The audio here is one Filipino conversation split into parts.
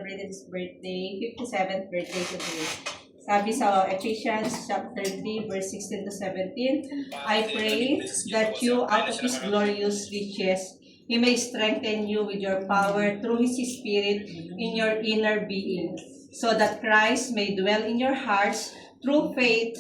celebrated his birthday, 57th birthday today. Sabi sa Ephesians chapter 3, verse 16 to 17, I pray that you, out of His glorious riches, He may strengthen you with your power through His Spirit in your inner being, so that Christ may dwell in your hearts through faith.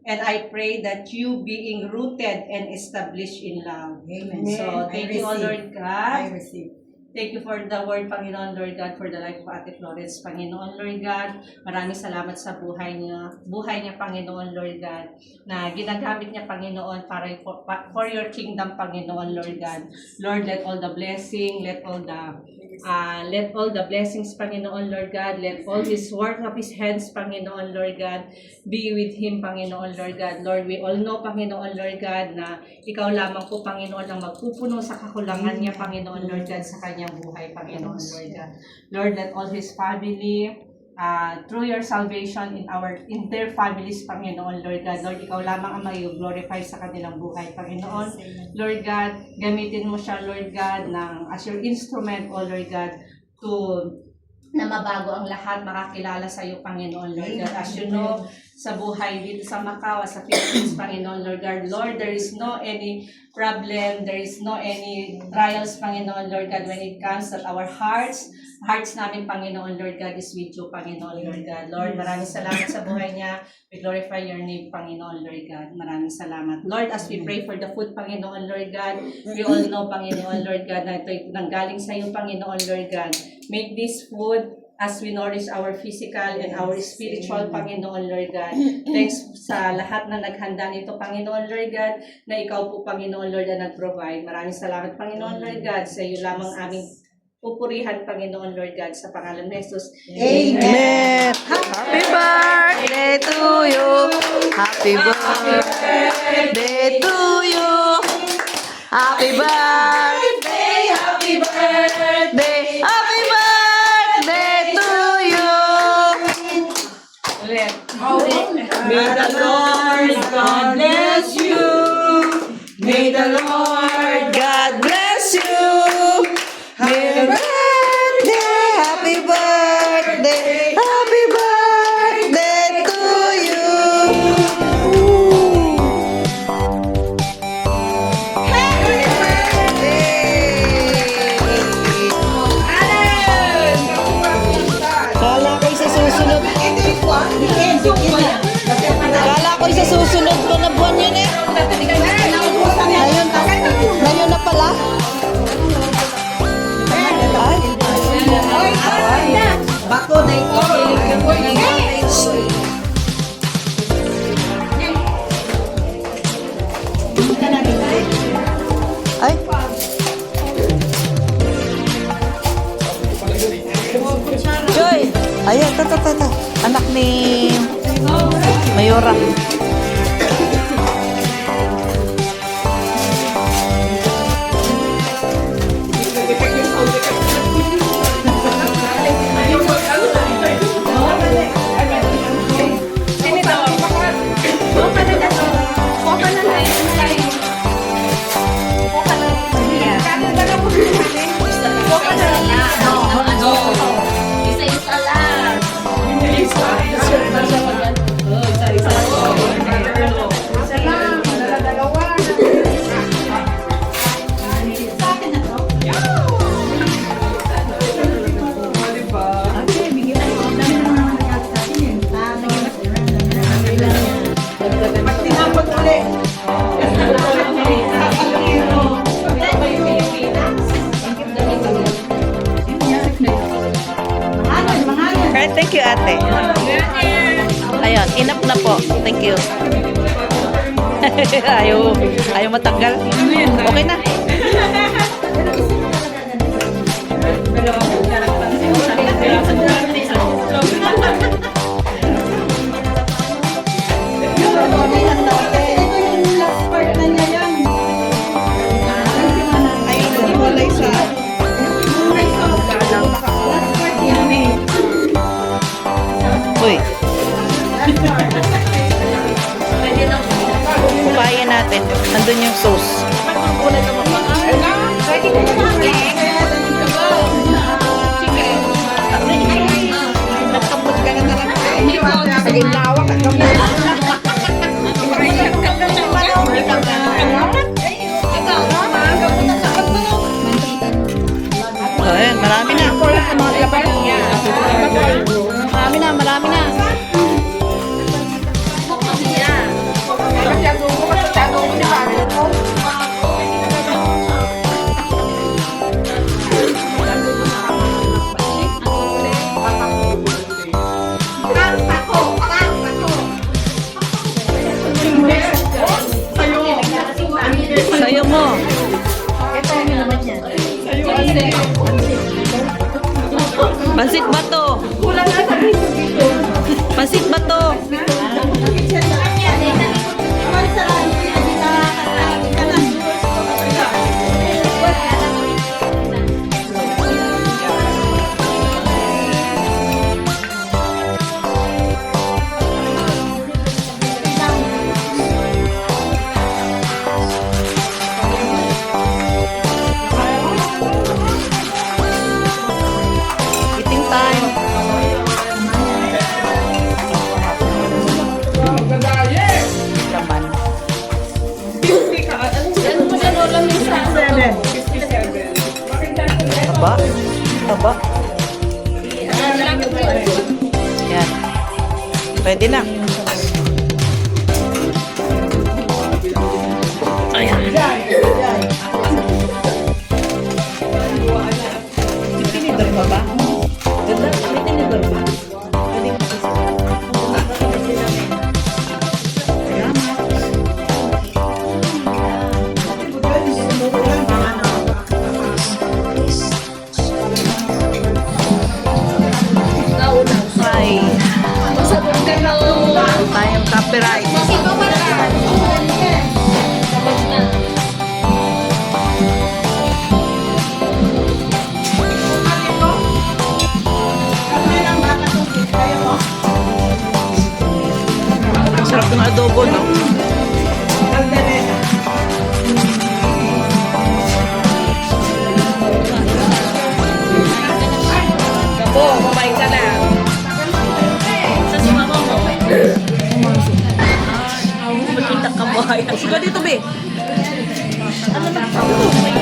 And I pray that you, being rooted and established in love. Amen. So, thank you, O Lord God. I receive. Thank you for the word, Panginoon, Lord God, for the life of Ate Florence, Panginoon, Lord God. Maraming salamat sa buhay niya, Panginoon, Lord God, na ginagamit niya, Panginoon, para for your kingdom, Panginoon, Lord God. Lord, let all the blessing, let all the blessings, Panginoon, Lord God, let all His work of His hands, Panginoon, Lord God, be with Him, Panginoon, Lord God. Lord, we all know, Panginoon, Lord God, na Ikaw lamang po, Panginoon, ang magpupuno sa kakulangan niya, Panginoon, Lord God, sa kanyang buhay, Panginoon, Lord God. Lord, let all His family, through your salvation in their families, Panginoon, Lord God. Lord, Ikaw lamang ang mag-glorify sa kanilang buhay, Panginoon. Lord God, gamitin mo siya, Lord God, as your instrument, O Lord God, na mabago ang lahat, makakilala sa iyo, Panginoon, Lord God. As you know, sa buhay dito sa Macau, sa Philippines, Panginoon, Lord God. Lord, there is no any problem, there is no any trials, Panginoon, Lord God, when it comes that our hearts namin, Panginoon, Lord God, is with you, Panginoon, Lord God. Lord, maraming salamat sa buhay niya. We glorify your name, Panginoon, Lord God. Maraming salamat. Lord, as we pray for the food, Panginoon, Lord God, we all know, Panginoon, Lord God, na ito'y nanggaling sa iyo, Panginoon, Lord God. Make this food as we nourish our physical and our spiritual, Panginoon, Lord God. Thanks sa lahat na naghanda nito, Panginoon, Lord God, na ikaw po, Panginoon, Lord, na nag-provide. Maraming salamat, Panginoon, Lord God, sa iyo lamang aming pupurihan, Panginoon, Lord God, sa pangalan ni Jesus. Amen. Happy birthday to you. Happy birthday to you. Happy birthday. Happy birthday. Happy birthday to you. May the Lord God bless you. May the Lord God bless you. Happy birthday. Happy birthday. Happy birthday to you. Happy birthday. Kala ko sa susunod. Kala ko sa susunod ko na buwan yun eh. Ngayon na pala. Bako na ito. Ay. Joy. Ayan, ta. Anak ni Mayora. Thank you, ate. Ayun, enough na po. Thank you. ayaw matanggal. Okay na. Uy. Kupain natin. Nandun yung sauce. Saging lawak at kami. So, ayan, marami na. Marami na, marami na. Sayo mo. Pansit ba to? Pansit ba to? Eating time. Laman. Taba. Taba. Yan. Pwede na. Ayan. Tinidor pa ba? Ganda, may tinidor pa. Pwede mo kasi. Ay. Meron tayong copyright. Ang sarap ng adobo, no? Makita ka ba? Suga dito, be. Ano na?